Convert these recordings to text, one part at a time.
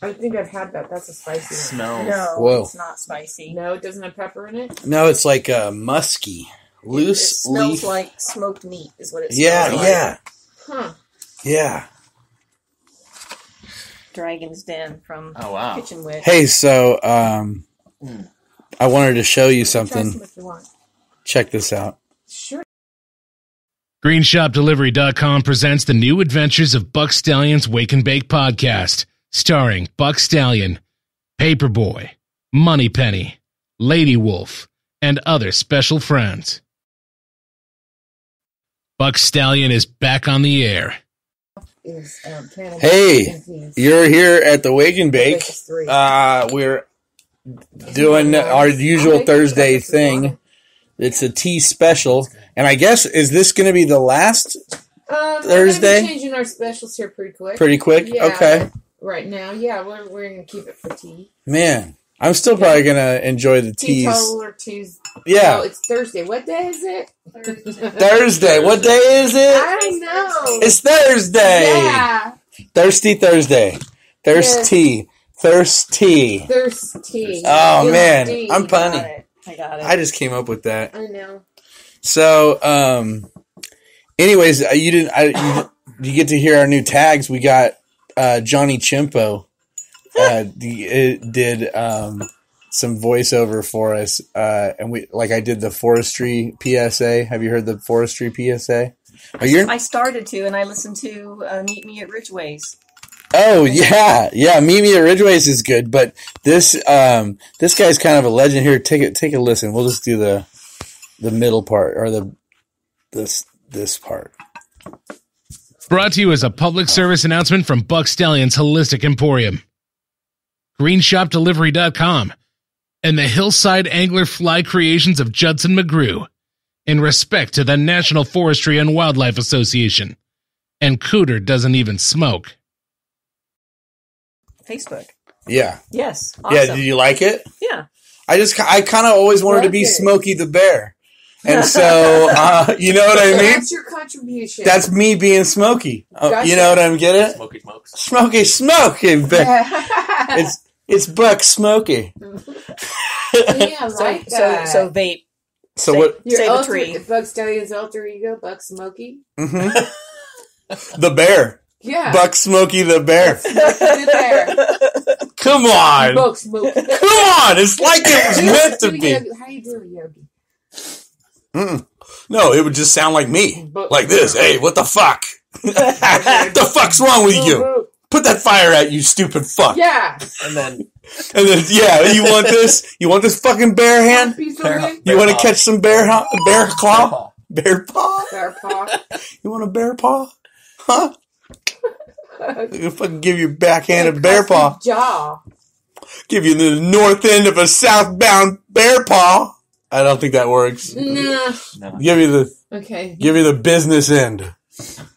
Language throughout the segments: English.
I think I've had that. That's a spicy one. Smells. No, Whoa. it's not spicy. No, it doesn't have pepper in it? No, it's like musky. Loose It smells leaf. like smoked meat is what it smells Yeah, like. yeah. Huh. Yeah. Dragon's Den from Kitchen Witch. Hey, so I wanted to show you something. Try some if you want. Check this out. Sure. GreenShopDelivery.com presents the new adventures of Buck Stallion's Wake and Bake podcast, starring Buck Stallion, Paperboy, Moneypenny, Lady Wolf, and other special friends. Buck Stallion is back on the air. Hey, you're here at the Wake and Bake. We're doing our usual Thursday thing. It's a tea special. And I guess, is this going to be the last Thursday? We're changing our specials here pretty quick. Pretty quick? Yeah, okay. Right now, yeah, we're going to keep it for tea. Man, I'm still probably going to enjoy the teas. Teetotal or Tuesday. Yeah. No, it's Thursday. What day is it? Thursday. What day is it? I don't know. It's Thursday. Yeah. Thirsty Thursday. Thirsty. Thirsty. Thirsty. Oh, man. Thirsty. I'm punny. I got it. I just came up with that. I know. So, anyways, you get to hear our new tags. We got Johnny Chimpo did some voiceover for us, and I did the forestry PSA. Have you heard the forestry PSA? I started to, and I listened to Meet Me at Ridgeway's. Oh yeah. Meet Me at Ridgeway's is good, but this guy's kind of a legend here. Take a listen. We'll just do the middle part or this part. Brought to you as a public service announcement from Buck Stallion's Holistic Emporium, GreenShopDelivery.com, and the Hillside Angler Fly Creations of Judson McGrew, in respect to the National Forestry and Wildlife Association. And Cooter doesn't even smoke. Facebook. Yeah. Yes. Awesome. Yeah. Did you like it? Yeah. I kind of always wanted to be Smokey the Bear. And so, you know what I mean? That's your contribution. That's me being Smokey. Gotcha. You know what I'm getting? Smokey smokes. Smokey Bear. It's Buck Smokey. Yeah, I like that. So vape. So say, what? Say the tree. Buck Stallion's alter ego, Buck Smokey. Mm-hmm. The bear. Yeah. Buck Smokey the Bear. Smokey the Bear. Come on. Buck Smokey. Come on. It's like it was meant to be. How you doing, Yogi? No, it would just sound like me. Like this. Hey, what the fuck? The fuck's wrong with you? Put that fire out, you stupid fuck. Yeah. And then, yeah, you want this? You want this fucking bear hand? You want to catch some bear claw? Bear paw? Bear paw. You want a bear paw? Huh? I'm gonna fucking give you a backhanded bear paw. Jaw. Give you the north end of a southbound bear paw. I don't think that works. Nah. no. Give you the business end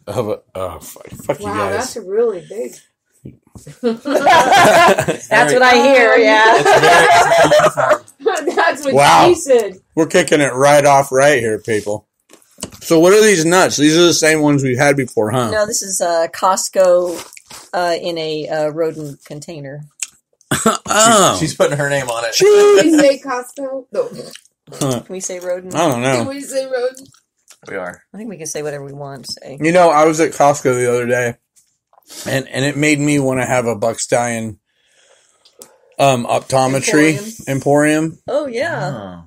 of a. Oh fuck you guys. Wow, that's really big. That's what I hear. Yeah. That's what she said. We're kicking it right off right here, people. So what are these nuts? These are the same ones we've had before, huh? No, this is Costco in a rodent container. Oh. She's putting her name on it. Can we say Costco? No. Can we say rodent? I don't know. Can we say rodent? We are. I think we can say whatever we want to say. You know, I was at Costco the other day, and it made me want to have a Buck Stallion optometry emporium. Oh yeah.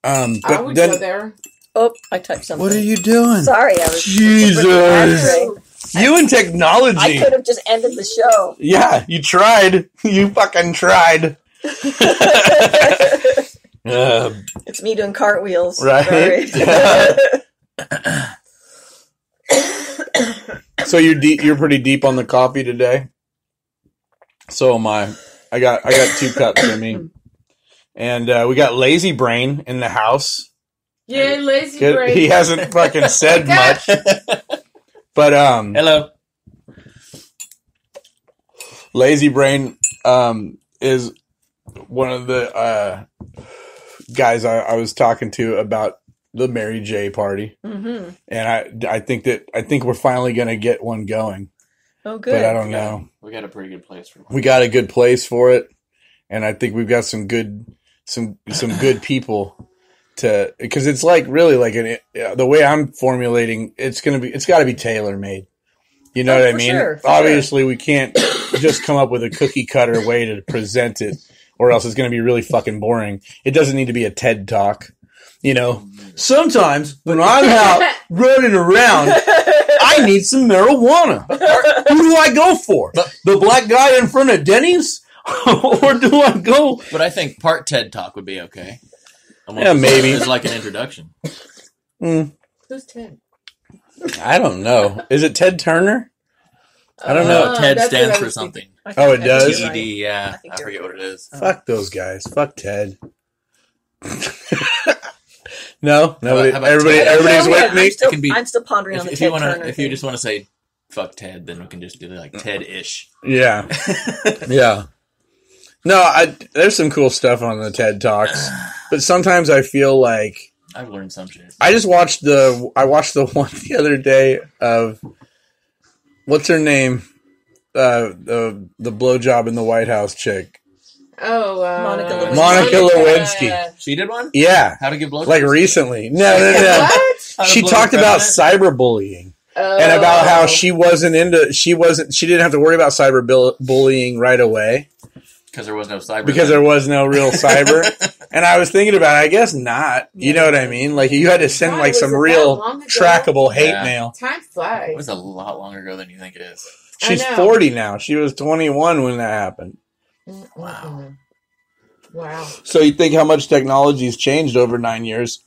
Oh. I would go there. Oh, I touched something. What are you doing? Sorry, I was. Jesus. You and technology. I could have just ended the show. Yeah, you tried. You fucking tried. It's me doing cartwheels. Right. So you're pretty deep on the coffee today. So am I. I got 2 cups in me, and we got Lazybrain in the house. Yeah, Lazybrain. He hasn't fucking said much, but Hello. Lazybrain is one of the guys I was talking to about the Mary J party, and I think we're finally going to get one going. Oh, good. But I don't know. We got a pretty good place for it. We got a good place for it, and I think we've got some good people to, because it's like really like the way I'm formulating, it's got to be tailor made. You know what I mean? Sure, Obviously, we can't just come up with a cookie cutter way to present it, or else it's going to be really fucking boring. It doesn't need to be a TED Talk. You know, sometimes when I'm out running around, I need some marijuana. Who do I go for? The black guy in front of Denny's? Or do I go? But I think part TED Talk would be okay. Yeah, maybe. It's like an introduction. Who's Ted? I don't know. Is it Ted Turner? I don't know. TED stands for something. Oh, it does? TED, yeah. I forget what it is. Fuck those guys. Fuck Ted. No? Nobody, How about everybody's Ted? with me? I'm still pondering on the Ted Turner If you just want to say fuck Ted, then we can just do like TED-ish. Yeah. Yeah. No, there's some cool stuff on the TED Talks, but sometimes I feel like I've learned some shit. I watched the one the other day of what's her name, the blowjob in the White House chick. Oh, Monica Lewinsky. She did one? Yeah. How to give blowjobs? Like recently. No. She talked about cyberbullying. And about how she didn't have to worry about cyberbullying right away. Because there was no cyber. Because there was no real cyber. And I was thinking about it, I guess not. You know what I mean? Like, you had to send like some real trackable hate mail. Time flies. It was a lot longer ago than you think it is. She's 40 now. She was 21 when that happened. Wow. So you think how much technology's changed over 9 years.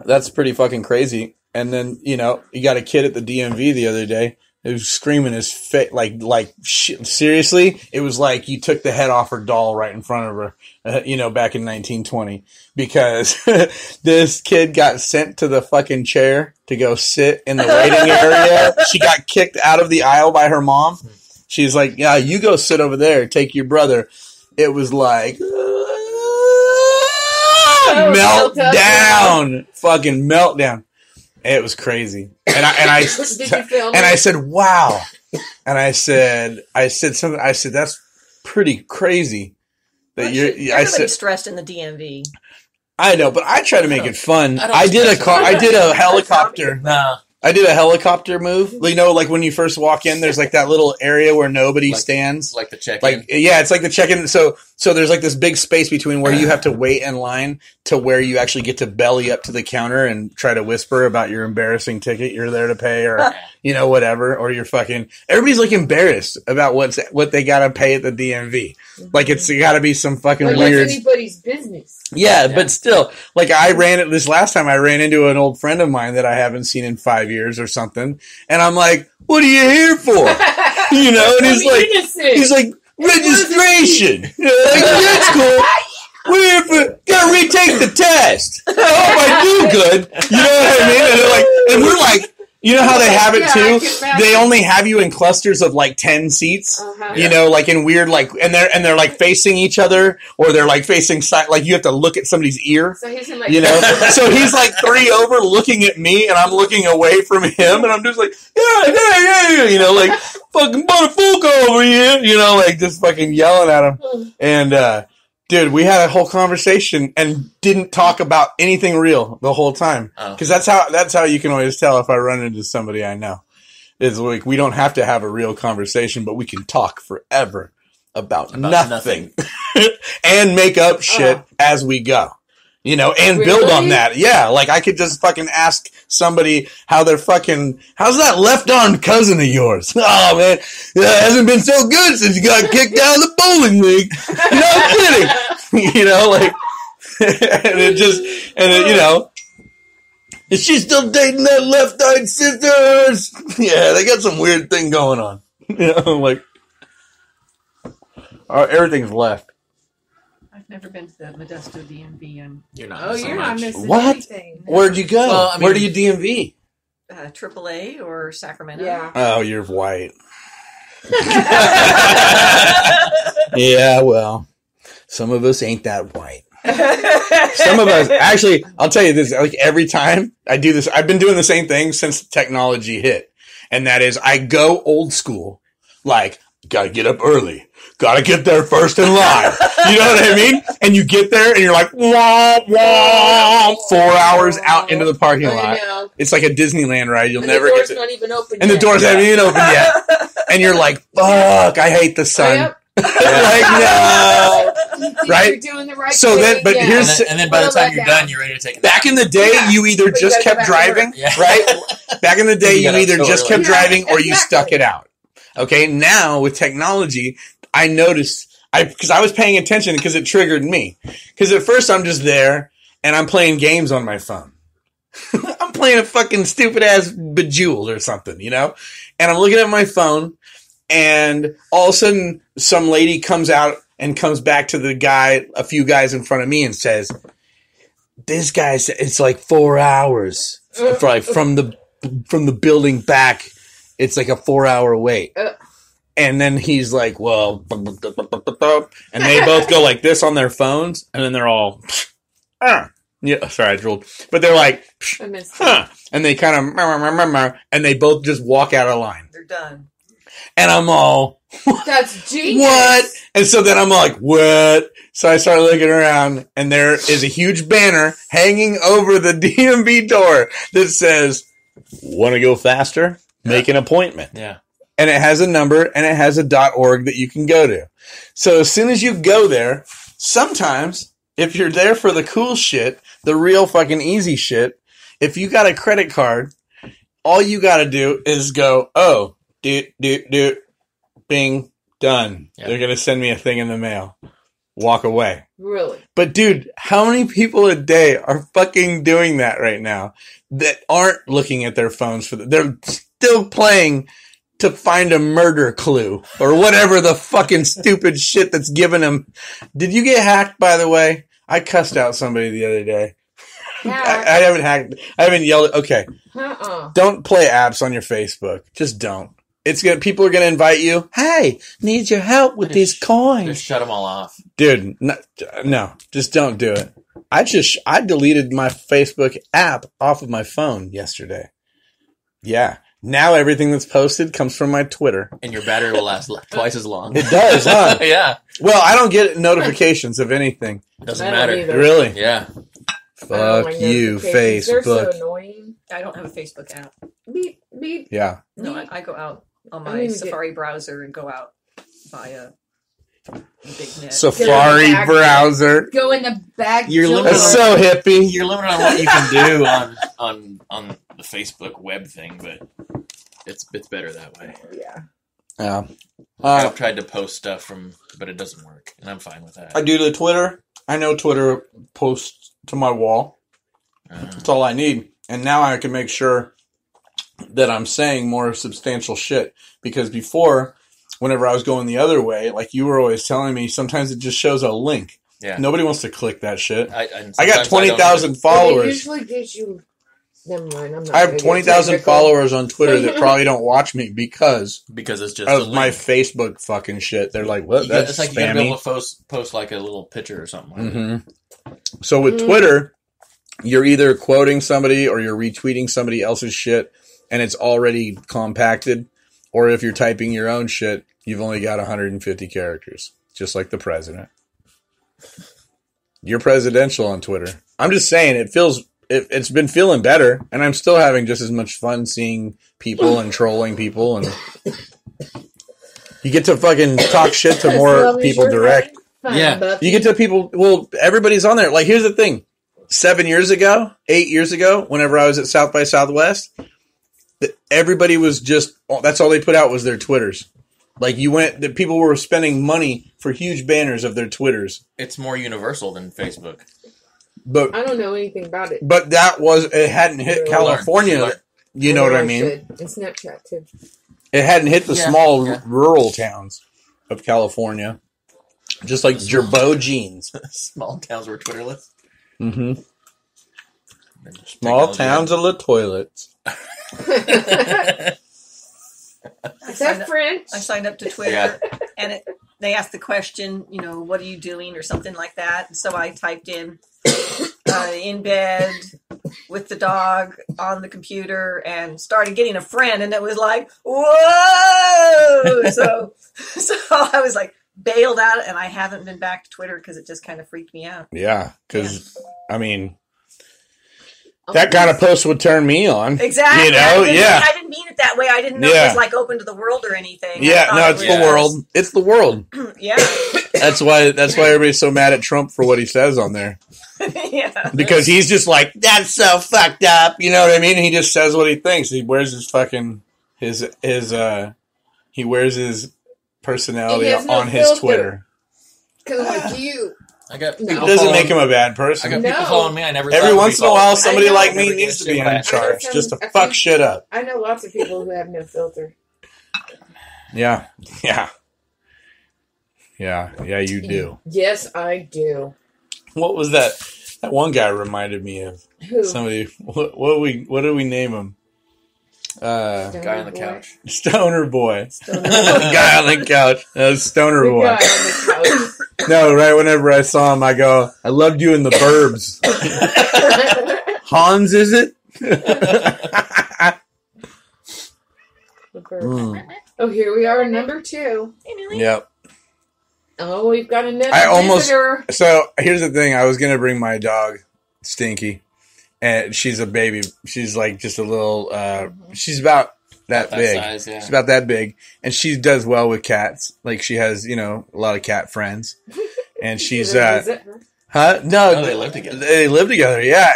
That's pretty fucking crazy. And then, you got a kid at the DMV the other day who was screaming his face, like shit. Seriously, it was like you took the head off her doll right in front of her, back in 1920. Because this kid got sent to the fucking chair to go sit in the waiting area. She got kicked out of the aisle by her mom. She's like, yeah, you go sit over there, take your brother. It was like, meltdown. Fucking meltdown. It was crazy. And I Did you film and it? I said, wow. And I said something. I said, that's pretty crazy. That Everybody's stressed in the DMV. I know, but I try to make it fun. I did a helicopter. Nah. I did a helicopter move. Like when you first walk in, there's like that little area where nobody stands. Like the check-in. It's like the check-in. So there's like this big space between where you have to wait in line to where you actually get to belly up to the counter and try to whisper about your embarrassing ticket you're there to pay or, whatever. Or you're everybody's like embarrassed about what they got to pay at the DMV. Like it's got to be some fucking weird. It's anybody's business. Yeah, but still, like this last time I ran into an old friend of mine that I haven't seen in 5 years or something. And I'm like, what are you here for? And he's like, registration. That's cool. We're here for, gotta retake the test. I hope I do good. You know what I mean? And we're like, you know how they have it too? They only have you in clusters of like 10 seats. Like in weird and they're like facing each other or they're like facing like you have to look at somebody's ear. So he's in so he's like 3 over looking at me and I'm looking away from him and I'm just like, yeah, like fucking Botafuca over here, like just fucking yelling at him. And dude, we had a whole conversation and didn't talk about anything real the whole time. Because that's how you can always tell if I run into somebody I know. It's like we don't have to have a real conversation, but we can talk forever about nothing. And make up shit as we go. And build on that. Yeah, like I could just fucking ask somebody how's that left-armed cousin of yours? Oh, man, it hasn't been so good since you got kicked out of the bowling league. No kidding. Is she still dating that left-eyed sisters? Yeah, they got some weird thing going on. Everything's left. I've never been to the Modesto DMV, and you're not. Oh, you're not missing what? anything. Where'd you go? Well, where do you DMV? AAA or Sacramento. Yeah. Oh, you're white. Yeah, well, some of us ain't that white. Some of us, actually, I'll tell you this, like every time I do this, I've been doing the same thing since technology hit. And that is, I go old school. Like, gotta get up early. Gotta get there first in line. You know what I mean? And you get there and you're like, wah, wah, 4 hours out into the parking lot. Know. It's like a Disneyland ride. You'll And never the get door's to. not even open And yet. the doors haven't even opened yet. And you're like, fuck, I hate the sun. Yep. Like, no. You think Right? You're doing the right So thing. then, but yeah. here's- And then by the Well, time let you're down. done, you're ready to take a Back in the day, Yeah. you either But you just gotta kept go back to driving, work. Yeah. right? Back in the day, You you got up either so just early. kept Yeah, driving or you exactly. stuck it out. Okay, now with technology, I noticed, because I was paying attention because it triggered me. Because at first I'm just there and I'm playing games on my phone. I'm playing a fucking stupid ass Bejeweled or something, you know? And I'm looking at my phone and all of a sudden some lady comes out and comes back to the guy, a few guys in front of me and says, this guy said it's like 4 hours from the building back. It's like a 4 hour wait. And then he's like, well, and they both go like this on their phones, and then they're all, yeah, sorry, I drooled, but they're like, I missed and they kind of, and they both just walk out of line. They're done. And I'm all, That's genius. what? And so then I'm like, what? So I started looking around, and there is a huge banner hanging over the DMV door that says, want to go faster? Make an appointment. Yeah. And it has a number and it has a .org that you can go to. So as soon as you go there, sometimes if you're there for the cool shit, the real fucking easy shit, if you got a credit card, all you got to do is go, oh, bing, done. Yeah. They're going to send me a thing in the mail. Walk away. Really? But dude, how many people a day are fucking doing that right now that aren't looking at their phones for they're still playing to find a murder clue or whatever the fucking stupid shit that's given them. Did you get hacked, by the way? I cussed out somebody the other day. I haven't hacked. I haven't yelled. Okay. Don't play apps on your Facebook. Just don't. It's gonna. People are gonna invite you. Hey, need your help with these coins. Just shut them all off. Dude, no, just don't do it. I deleted my Facebook app off of my phone yesterday. Yeah. Now everything that's posted comes from my Twitter. And your battery will last twice as long. It does, huh? Yeah. Well, I don't get notifications of anything. Doesn't I don't matter. either. Really? Yeah. Fuck you, notifications. They're so Facebook. annoying. I don't have a Facebook app. Beep, beep. Yeah. No, I go out on I don't my even Safari browser and go out via the big net. Safari Get it back. browser. Go in the back. You're door. limited That's so hippie. You're limited on what you can do on the Facebook web thing, but it's better that way. Yeah. Yeah. I've tried to post stuff but it doesn't work, and I'm fine with that. I do the Twitter. I know Twitter posts to my wall. That's all I need. And now I can make sure that I'm saying more substantial shit. Because before, whenever I was going the other way, like you were always telling me, sometimes it just shows a link. Yeah. Nobody wants to click that shit. I I got 20,000 But it followers. usually gives you. Never mind. I'm not I have gonna get 20,000 technical. followers on Twitter that probably don't watch me because because it's just a of link. my Facebook fucking shit. They're like, what? That's It's like you gotta be spammy. able to post like a little picture or something. Like that. So with Twitter, you're either quoting somebody or you're retweeting somebody else's shit and it's already compacted. Or if you're typing your own shit, you've only got 150 characters, just like the president. You're presidential on Twitter. I'm just saying it's been feeling better, and I'm still having just as much fun seeing people and trolling people, and you get to fucking talk shit to As more long as people you're direct. having fun, Yeah. Buffy. You get to people, well, everybody's on there. Like, here's the thing. 8 years ago, whenever I was at South by Southwest, everybody was just, that's all they put out was their Twitters. Like, the people were spending money for huge banners of their Twitters. It's more universal than Facebook. But I don't know anything about it. But it hadn't hit You California. learn. You know what I mean? should. And Snapchat too. It hadn't hit the Yeah, small yeah. rural towns of California. Just like Gerbeau jeans. Small towns were Twitterless. Mm-hmm. Small towns are the toilets. Is that French? I signed up to Twitter, Yeah. and they asked the question, what are you doing, or something like that. So I typed in bed, with the dog on the computer and started getting a friend, and it was like, whoa! So I was like bailed out, and I haven't been back to Twitter because it just kind of freaked me out. Yeah, because I mean, that kind of post would turn me on. Exactly. You know, I didn't mean it that way. I didn't know it was like open to the world or anything. Yeah, no, it's the world. It's the world. Yeah. That's why everybody's so mad at Trump for what he says on there. Yeah. Because he's just like, that's so fucked up. You know what I mean? And he just says what he thinks. He wears his fucking he wears his personality on his Twitter. Because like you. It doesn't make him a bad person. I got people following me. I never. Every once in a while, somebody like me needs to be in charge, just to fuck shit up. I know lots of people who have no filter. Yeah, you do. Yes, I do. What was that? That one guy reminded me of Who? somebody. What do we name him? Guy on the couch. Stoner boy. Guy on the couch. Stoner boy. Guy on the couch. No, right whenever I saw him, I go, I loved you in the Burbs. Hans, is it? Oh, here we are, number 2. Yep. Oh, we've got another visitor. So, here's the thing. I was going to bring my dog, Stinky, and she's a baby. She's like just a little, she's about that big. Size, yeah. She's about that big. And she does well with cats. Like, she has, a lot of cat friends. And she's, huh? No, they live together. They live together, yeah.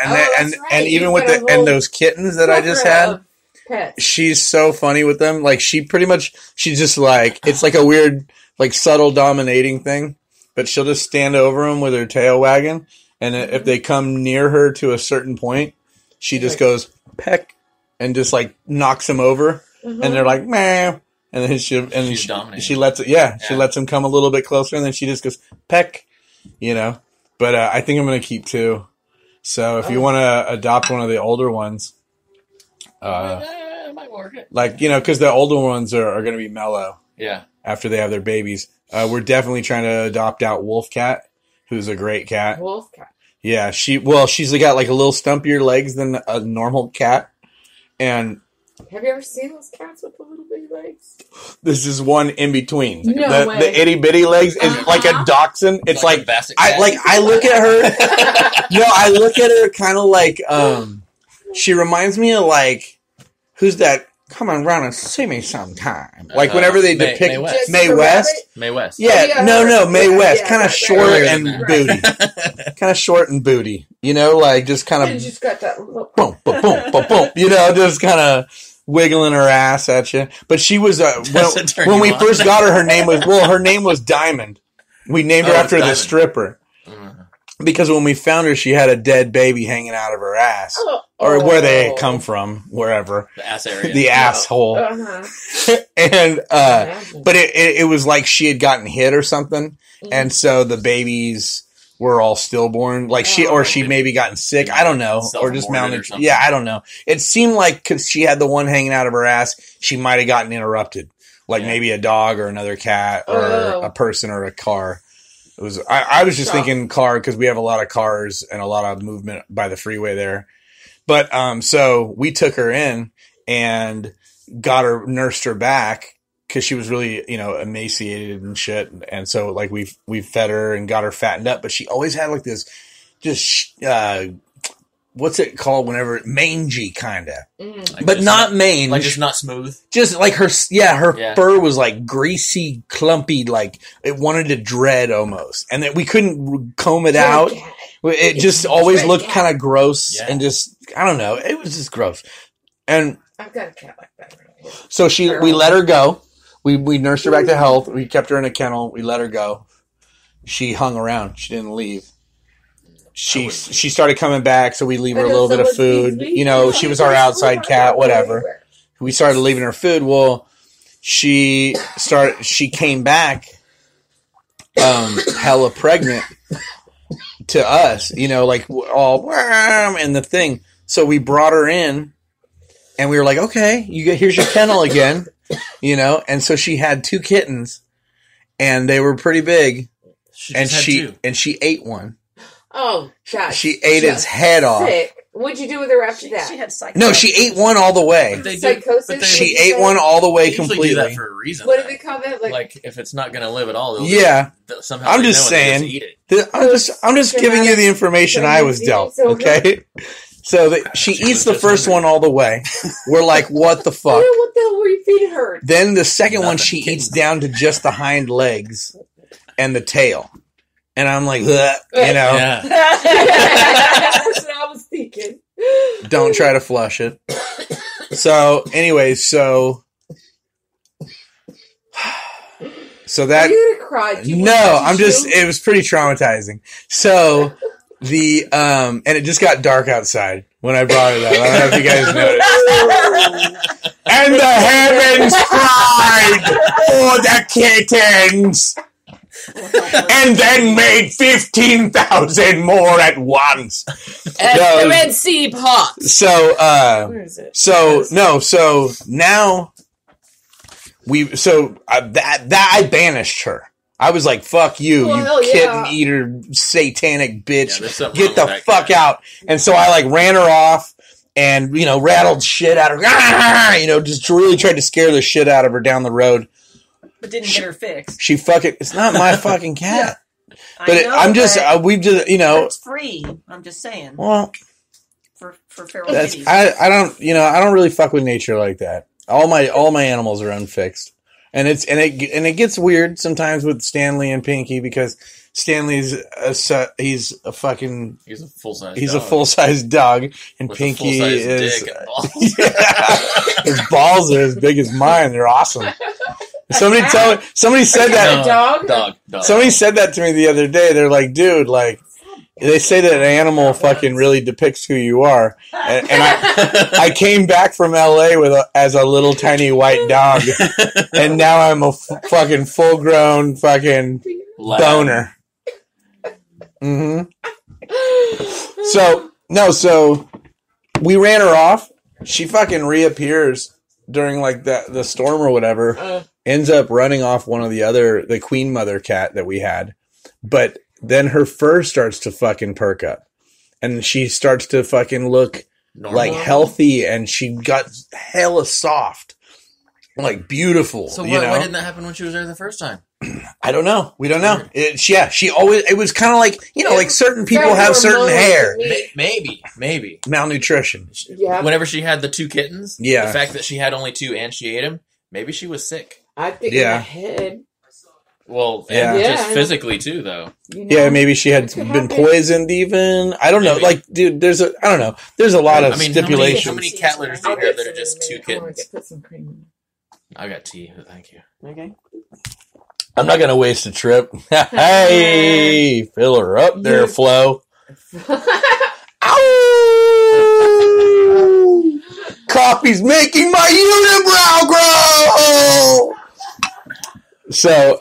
And even with those kittens that I just had, she's so funny with them. Like, she's just like, it's like a weird, like, subtle dominating thing. But she'll just stand over them with her tail wagging. And if they come near her to a certain point, she just goes, peck, and just, like, knocks them over. And they're like, meh. And then she lets it, she lets them come a little bit closer. And then she just goes, peck, But I think I'm going to keep 2. So if you want to adopt one of the older ones, it might work. like, because the older ones are going to be mellow. Yeah. After they have their babies. We're definitely trying to adopt out Wolf Cat, who's a great cat. Wolf Cat. Yeah, she's got like a little stumpier legs than a normal cat. And have you ever seen those cats with the little bitty legs? this is one in between. No way. The itty bitty legs is like a dachshund. It's like I look at her. No, I look at her kind of like she reminds me of like, who's that? Come on around and see me sometime. Like whenever they depict Mae West. Mae West. Yeah, no, Mae West. Kind of short and booty. Kind of short and booty. Like just kind of. And she's got that little. Boom, boom, boom, boom, boom. Just kind of wiggling her ass at you. But she was when we first got her. Her name was Diamond. We named her after the stripper. Because when we found her, she had a dead baby hanging out of her ass. Or where they had come from, wherever. The ass area. The asshole. And, but it was like she had gotten hit or something. And so the babies were all stillborn. Like she maybe gotten sick. I don't know. Or just malnutrition. Yeah, I don't know. It seemed like because she had the one hanging out of her ass, she might have gotten interrupted. Like maybe a dog or another cat or a person or a car. It was. I was just thinking car because we have a lot of cars and a lot of movement by the freeway there. But so we took her in and nursed her back because she was really emaciated and shit. And so like we fed her and got her fattened up. But she always had like this just what's it called whenever mangy kind of, but not mange, like just not smooth. Just like her fur was like greasy, clumpy, like it wanted to dread almost, and that we couldn't comb it out. It just always looked kind of gross and just I don't know. It was just gross. And I've got a cat like that. Right, so we let her go. We nursed her back to health. We kept her in a kennel. We let her go. She hung around. She didn't leave. She started coming back, so we leave her a little bit of food. She was our outside cat, whatever. We started leaving her food. Well, she came back hella pregnant to us, like all and the thing. So we brought her in and we were like, okay, here's your kennel again, and so she had 2 kittens and they were pretty big and she ate one. Oh, God. She ate its head off. What'd you do with her after that? She had psychosis. No, she ate one all the way. Psychosis? She ate one all the way completely. Do that for a reason. What do they call that? Like if it's not going to live at all, somehow I'm just saying. Eat it. I'm just giving you the information I was dealt. Okay. So she eats the first one all the way. We're like, what the fuck? What the hell were you feeding her? Then the second one she eats down to just the hind legs and the tail. And I'm like, ugh, Yeah. That's what I was thinking. Don't try to flush it. So, anyway, so that. Are you gonna cry? It was pretty traumatizing. So, and it just got dark outside when I brought it up. I don't know if you guys noticed. And the heavens cried for the kittens. And then made 15,000 more at once. The Red Sea popped. So, where is it? So now I banished her. I was like, "Fuck you, you kitten eater, satanic bitch! Get the fuck out!" And so I like ran her off and rattled shit out of her. Just really tried to scare the shit out of her down the road. But didn't get her fixed. She it's not my fucking cat. Yeah. But it's free. I'm just saying. Well, for feral kitties. I don't really fuck with nature like that. All my animals are unfixed, and it gets weird sometimes with Stanley and Pinky because Stanley's he's a full size dog, and with Pinky is dick and balls. His balls are as big as mine. They're awesome. Somebody said that. Dog. Somebody said that to me the other day. They're like, dude, like, they say that an animal fucking really depicts who you are. And I came back from LA as a little tiny white dog. And now I'm a fucking full-grown fucking boner. Mm-hmm. So we ran her off. She fucking reappears during like the storm or whatever. Ends up running off one of the queen mother cat that we had. But then her fur starts to fucking perk up. And she starts to fucking look normal, like healthy, and she got hella soft. Like beautiful. So why didn't that happen when she was there the first time? I don't know. We don't know. It was kind of like, like certain people have certain hair. Maybe. Malnutrition. Yeah. Whenever she had the two kittens, the fact that she had only two and she ate them, maybe she was sick. I think in the head. Well, just physically too, though. Yeah, maybe she had been poisoned even. I don't know. Like, dude, I don't know. There's a lot of stipulations. How many cat litters do you have that are just two kittens? Put some cream in. I got tea. Thank you. Okay. I'm not going to waste a trip. Hey, fill her up there, Flo. Ow! Coffee's making my unibrow grow! So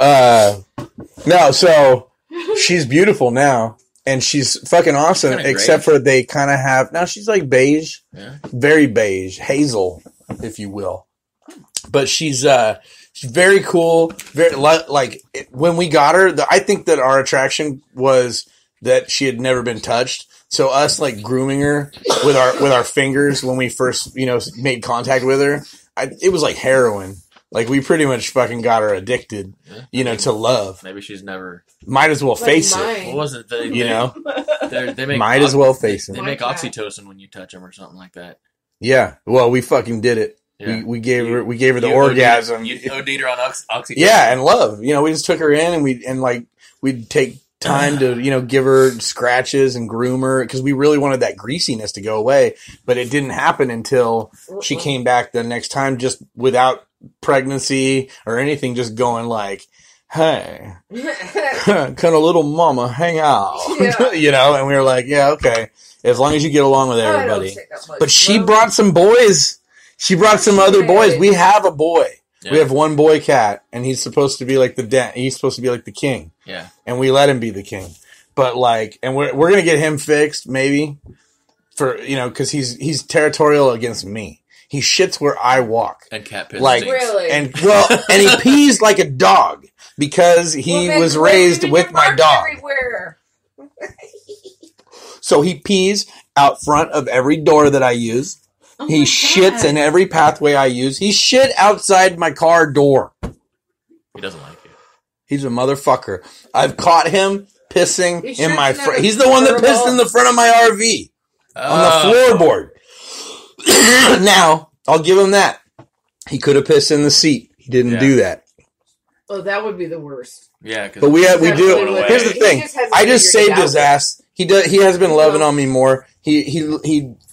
she's beautiful now, and she's fucking awesome, except for they kind of have, now she's like beige, very beige, hazel, if you will. But she's very cool, very like when we got her, I think that our attraction was that she had never been touched. So us like grooming her with our fingers when we first, made contact with her, it was like heroin. Like, we pretty much fucking got her addicted, to love. Maybe she's never... Might as well face it. What was it? They make Might as well face it. They make oxytocin when you touch them or something like that. Yeah. Well, we fucking did it. Yeah. We gave her the orgasm. You OD'd her on oxytocin? Yeah, and love. We just took her in and we'd take time to, give her scratches and groom her because we really wanted that greasiness to go away. But it didn't happen until she came back the next time, just without pregnancy or anything, just going like, hey, can a little mama hang out? Yeah. And we were like, yeah, okay, as long as you get along with everybody. But she brought some boys. She brought some other boys. We have a boy. Yeah. We have one boy cat, and he's supposed to be like he's supposed to be like the king. Yeah. And we let him be the king. But and we're gonna get him fixed maybe for because he's territorial against me. He shits where I walk. And cat piss. Really? And he pees like a dog because he was raised with my dog. Everywhere. So he pees out front of every door that I use. He shits in every pathway I use. He shit outside my car door. He doesn't like you. He's a motherfucker. I've caught him pissing in my front. He's the one that pissed in the front of my RV on the floorboard. Now, I'll give him that. He could have pissed in the seat. He didn't do that. Oh, that would be the worst. Yeah, but we do. Here's the thing. I just saved his ass. He has been loving on me more. He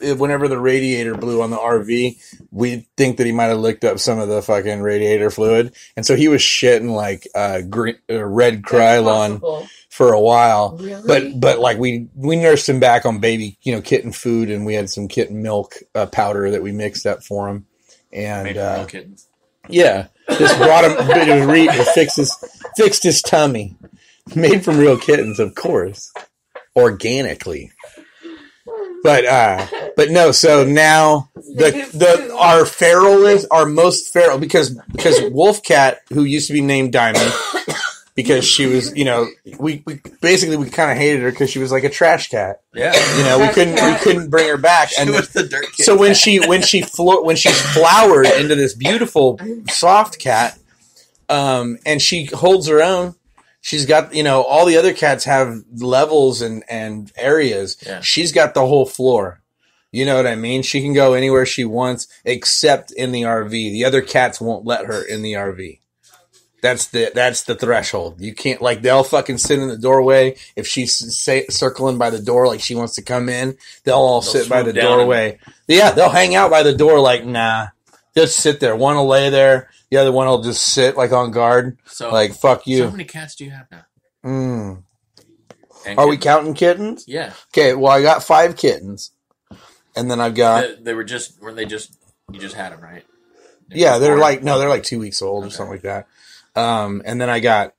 whenever the radiator blew on the RV, we think that he might have licked up some of the fucking radiator fluid, and so he was shitting like red Krylon for a while. Really? But like we nursed him back on baby kitten food, and we had some kitten milk powder that we mixed up for him, and made real kittens. Yeah, just brought him a bit of fixed his tummy. Made from real kittens, of course, organically. But no. So now our most feral because Wolfcat, who used to be named Diamond, because she was we kind of hated her because she was like a trash cat. Yeah, we couldn't bring her back. She was the dirt kid. So when she's flowered into this beautiful soft cat, and she holds her own. She's got, all the other cats have levels and areas. Yeah. She's got the whole floor. You know what I mean? She can go anywhere she wants except in the RV. The other cats won't let her in the RV. That's the threshold. You can't, they'll fucking sit in the doorway. If she's circling by the door like she wants to come in, they'll all sit by the doorway. Yeah, they'll hang out by the door nah. Just sit there. One will lay there. The other one will just sit on guard. So, fuck you. So how many cats do you have now? Are we counting kittens? Yeah. Okay, well, I got 5 kittens. And then I've got... Weren't they just, you just had them, right? Yeah, they're like 2 weeks old or something like that. And then I got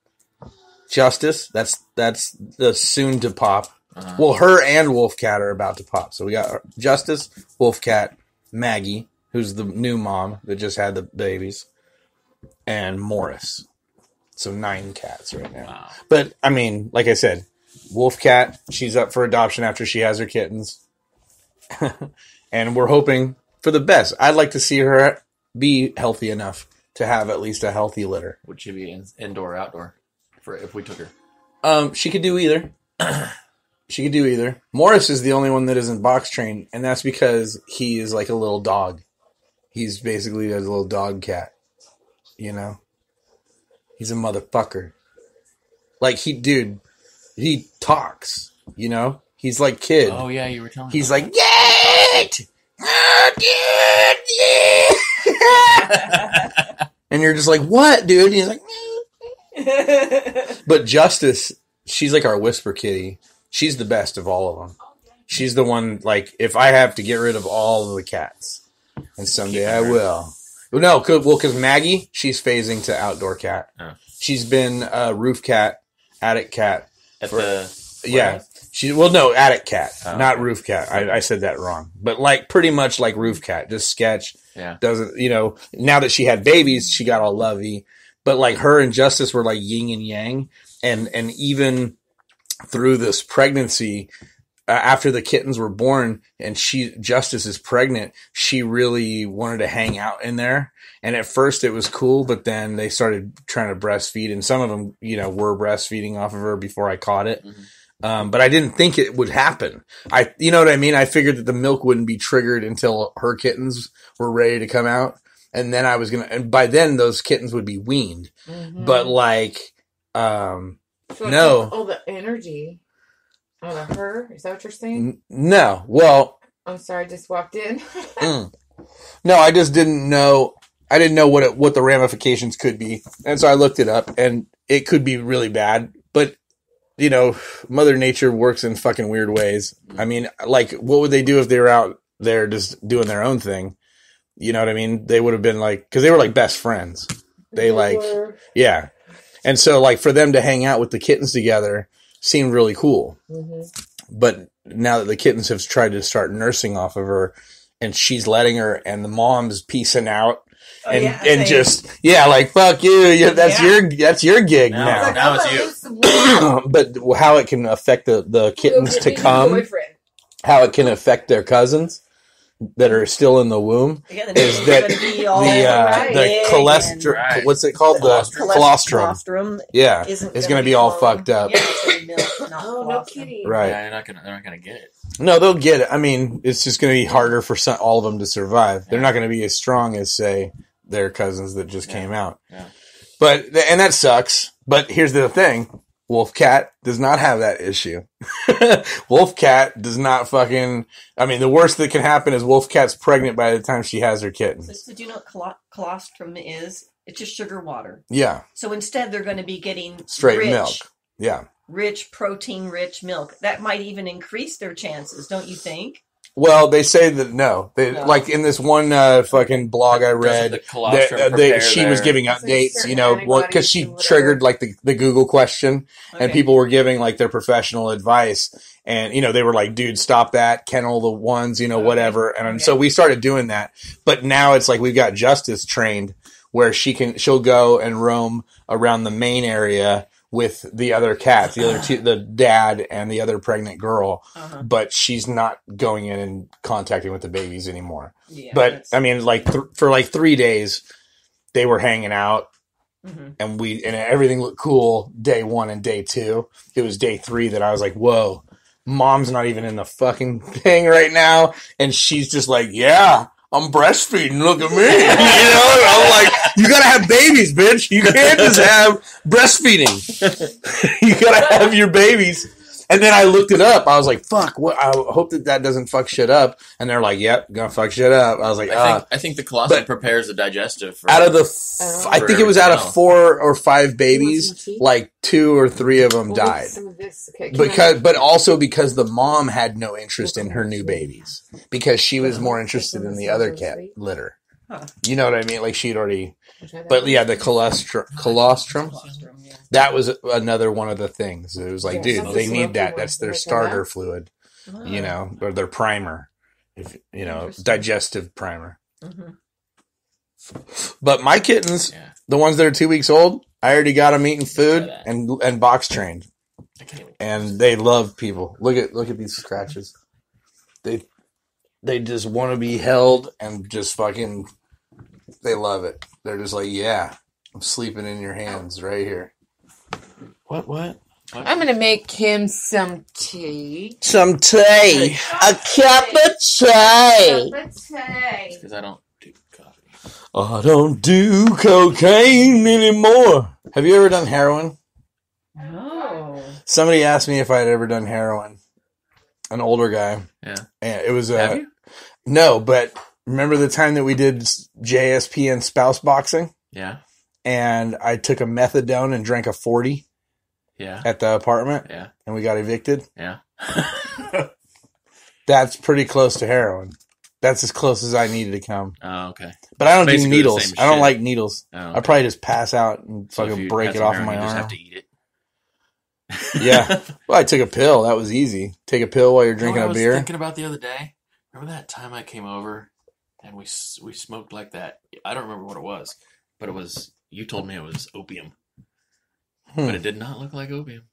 Justice. That's the soon to pop. Uh-huh. Well, her and Wolfcat are about to pop. So we got Justice, Wolfcat, Maggie, who's the new mom that just had the babies, and Morris. So 9 cats right now. Wow. But, I mean, like I said, Wolfcat, she's up for adoption after she has her kittens. And we're hoping for the best. I'd like to see her be healthy enough to have at least a healthy litter. Would she be indoor or outdoor if we took her? She could do either. She could do either. Morris is the only one that isn't box trained, and that's because he is like a little dog. He's basically a little dog cat. He's a motherfucker. He talks, He's like kid. Oh, yeah, you were telling me. He's like, Get! And you're just like, what, dude? And he's like, But Justice, she's like our whisper kitty. She's the best of all of them. She's the one, if I have to get rid of all of the cats, and someday I will. No, because Maggie, she's phasing to outdoor cat. Oh. She's been roof cat, attic cat. Attic cat, not roof cat. I said that wrong. But pretty much like roof cat, just sketch. Yeah. Doesn't, now that she had babies, she got all lovey. But her and Justice were like yin and yang. And even through this pregnancy, after the kittens were born and Justice is pregnant, she really wanted to hang out in there. And at first it was cool, but then they started trying to breastfeed, and some of them, were breastfeeding off of her before I caught it. Mm-hmm. But I didn't think it would happen. You know what I mean? I figured that the milk wouldn't be triggered until her kittens were ready to come out. And then and by then those kittens would be weaned. Mm-hmm. But no. Oh, the energy. Oh, the her? Is that what you're saying? No. Well. I'm sorry, I just walked in. No, I just didn't know. I didn't know what the ramifications could be. And so I looked it up, and it could be really bad. But, Mother Nature works in fucking weird ways. I mean, what would they do if they were out there just doing their own thing? You know what I mean? They would have been because they were best friends. Yeah. And so for them to hang out with the kittens together seemed really cool. Mm-hmm. But now that the kittens have tried to start nursing off of her, and she's letting her, and the mom's piecing out, fuck you. Yeah, that's your gig now. Now it's you. But how it can affect the kittens to come. how it can affect their cousins that are still in the womb is that the cholesterol, Right. what's it called? The colostrum. Yeah, is going to be all fucked up. Yeah, it's gonna be milk, not Oh, no colostrum. kidding. Right. Yeah, they're not gonna get it. No, they'll get it. I mean, it's just going to be harder for all of them to survive. They're not going to be as strong as, say, their cousins that just came out. Yeah. But, and that sucks. But here's the thing. Wolf Cat does not have that issue. Wolf Cat does not fucking... I mean, the worst that can happen is Wolf Cat's pregnant by the time she has her kittens. So do you know what colostrum is? It's just sugar water. Yeah. So instead, they're going to be getting Straight milk. Yeah. Rich, protein-rich milk. That might even increase their chances, don't you think? Well, they say that no. No. Like in this one fucking blog I read, The colostrum she was giving updates, certain you know, because she antibodies and triggered like the Google question, and Okay. people were giving like their professional advice, and you know they were like, "Dude, stop that, kennel the ones, you know, whatever." And so we started doing that, but now it's like we've got Justice trained where she'll go and roam around the main area with the other cats, the other two, the dad and the other pregnant girl, but she's not going in and contacting with the babies anymore. Yeah, But that's- I mean, like for like 3 days, they were hanging out, Mhm. and everything looked cool. Day 1 and day 2. It was day 3 that I was like, "Whoa, mom's not even in the fucking thing right now," and she's just like, "Yeah, I'm breastfeeding. Look at me." You know, and I'm like, "You gotta have babies, bitch. You can't just have breastfeeding. You gotta have your babies." And then I looked it up. I was like, "Fuck! What? I hope that doesn't fuck shit up." And they're like, "Yep, gonna fuck shit up." I was like, I think the colostrum but- prepares the digestive for Out of the, Oh. I think it was out of 4 or 5 babies, some tea? like 2 or 3 of them Well, died. some of this, okay, can But also because the mom had no interest in her new babies because she was more interested in the other cat litter. Huh. You know what I mean? Like she'd already. I try that But one? yeah, the colostrum. Colostrum, yeah. That was another one of the things. It was like, Yeah, dude, some they of the need that. smoky That's their ones, like starter that. fluid, Oh. you know, or their primer, if you know, Interesting. digestive primer. Mhm. But my kittens, Yeah. the ones that are 2 weeks old, I already got them eating food Yeah. and box trained, I can't even- and they love people. Look at these scratches. They just want to be held and just fucking. They love it. They're just like, yeah, I'm sleeping in your hands right here. What? I'm gonna make him some tea. Some tea. A cup of tea. Because I don't do coffee. I don't do cocaine anymore. Have you ever done heroin? No. Somebody asked me if I had ever done heroin. An older guy. Yeah. And it was Have you? no, but remember the time that we did JSP and spouse boxing? Yeah. And I took a methadone and drank a 40 Yeah. at the apartment, Yeah. and we got evicted. Yeah. That's pretty close to heroin. That's as close as I needed to come. Oh, okay. But I don't do Basically the needles. same I don't shit. like needles. Oh, I probably just pass out and So if fucking you break had it some off of heroin, my you just arm. have to eat it. Yeah. Well, I took a pill. That was easy. Take a pill while you're drinking You know a what I beer. was thinking about the other day? Remember that time I came over and we smoked like that? I don't remember what it was, but it was. You told me it was opium, but it did not look like opium.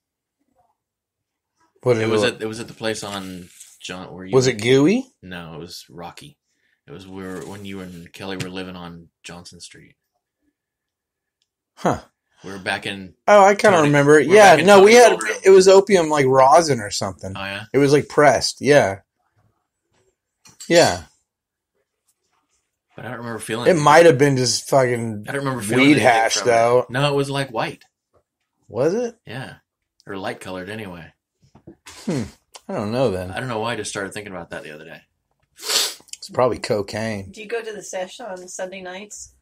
What did It it was look- at the place on John where you Was it gooey? No, it was rocky. It was when you and Kelly were living on Johnson Street. Huh. We were back in. Oh, I kind of Tony. remember it. We're Yeah, back in no, we Tony's had old room. it was opium like rosin or something. Oh yeah. It was like pressed. Yeah. Yeah. But I don't remember feeling. It might have been just fucking I don't remember feeling weed anything hash from though. it. No, it was like white. Was it? Yeah, or light colored anyway. I don't know then. I don't know why I just started thinking about that the other day. It's probably cocaine. Do you go to the sesh on Sunday nights?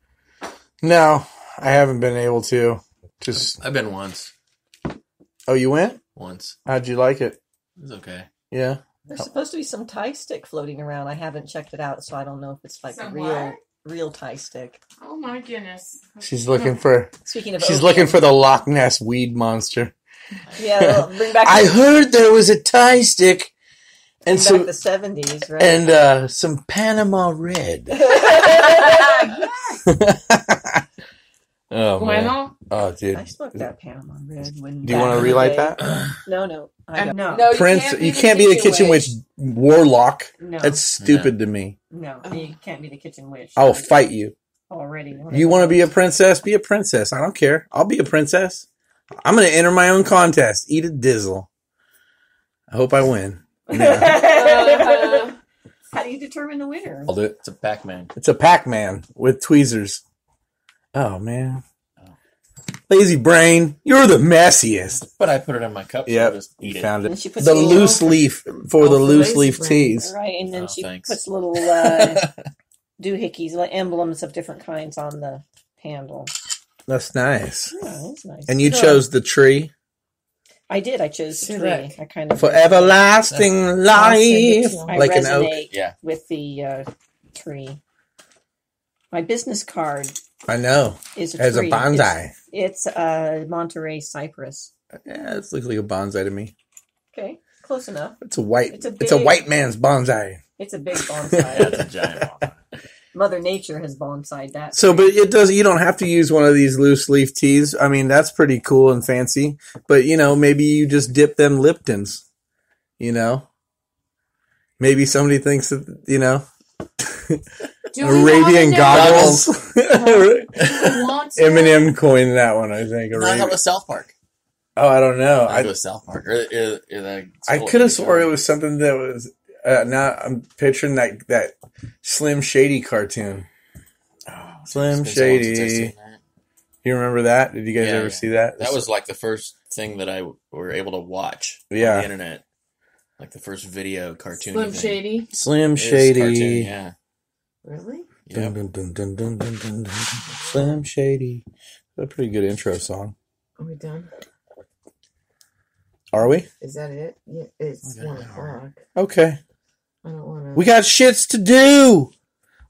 No, I haven't been able to. Just I've been once. oh, you went? Once. How'd you like it? It was okay. Yeah. There's supposed to be some Thai stick floating around. I haven't checked it out, so I don't know if it's like Some a what? real Thai stick. Oh my goodness. She's looking for. Speaking of, She's opium, looking for the Loch Ness weed monster. Yeah, they'll bring back. I heard there was a Thai stick and back some the 70s, right? some Panama Red. Oh, man. Bueno? Oh, dude. I smoked that Panama Red. When Do you want to relight that? No. I don't. No, Prince, you can't be the kitchen witch warlock. No. That's stupid to me. No, you can't be the kitchen witch. I'll fight you. Already. You want to be a princess? Be a princess. I don't care. I'll be a princess. I'm going to enter my own contest. Eat a dizzle. I hope I win. No. How do you determine the winner? I'll do it. It's a Pac-Man. It's a Pac-Man with tweezers. Oh, man. Lazy brain, you're the messiest. But I put it in my cup. So Yep, I'll just eat you it. found And it. she puts The a little- loose leaf for the loose leaf teas. Right, and then Oh, she thanks. puts little doohickeys, like emblems of different kinds on the handle. That's nice. Yeah, that's nice. And you chose the tree I did. I chose three. Correct. I kind of for everlasting life, I like an oak. resonate Yeah. with the tree. My business card I know. is a As a tree. bonsai. It's a Monterey cypress. Yeah, it looks like a bonsai to me. Okay, close enough. It's a white. It's a It's a big- white man's bonsai. It's a big Yeah, bonsai. it's a giant one. Mother Nature has bonsai'd that. So, but it does. You don't have to use one of these loose leaf teas. I mean, that's pretty cool and fancy. But maybe you just dip them Liptons. Maybe somebody thinks that Do we Arabian wanna know goggles. who wants it? Eminem coined that one, I think. No, I thought Arabian. it was South Park. Oh, I don't know. I thought it was South Park. I could have swore it was something that was. Now I'm picturing that Slim Shady cartoon. Slim Shady. You remember that? Did you guys ever see that? That was like the first thing that I were able to watch on Yeah. the internet. Like the first video cartoon. Slim Shady? Slim It is Shady. cartoon, yeah. Really? Dun, Yep. dun, dun, dun, dun, dun, dun, dun. Slim Shady. That's a pretty good intro song. Are we done? Are we? Is that it? Yeah, it's Okay. 1 o'clock. Okay. I don't want to. We got shits to do.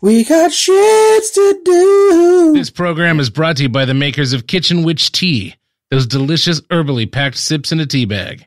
We got shits to do. This program is brought to you by the makers of Kitchen Witch Tea, those delicious herbally packed sips in a tea bag.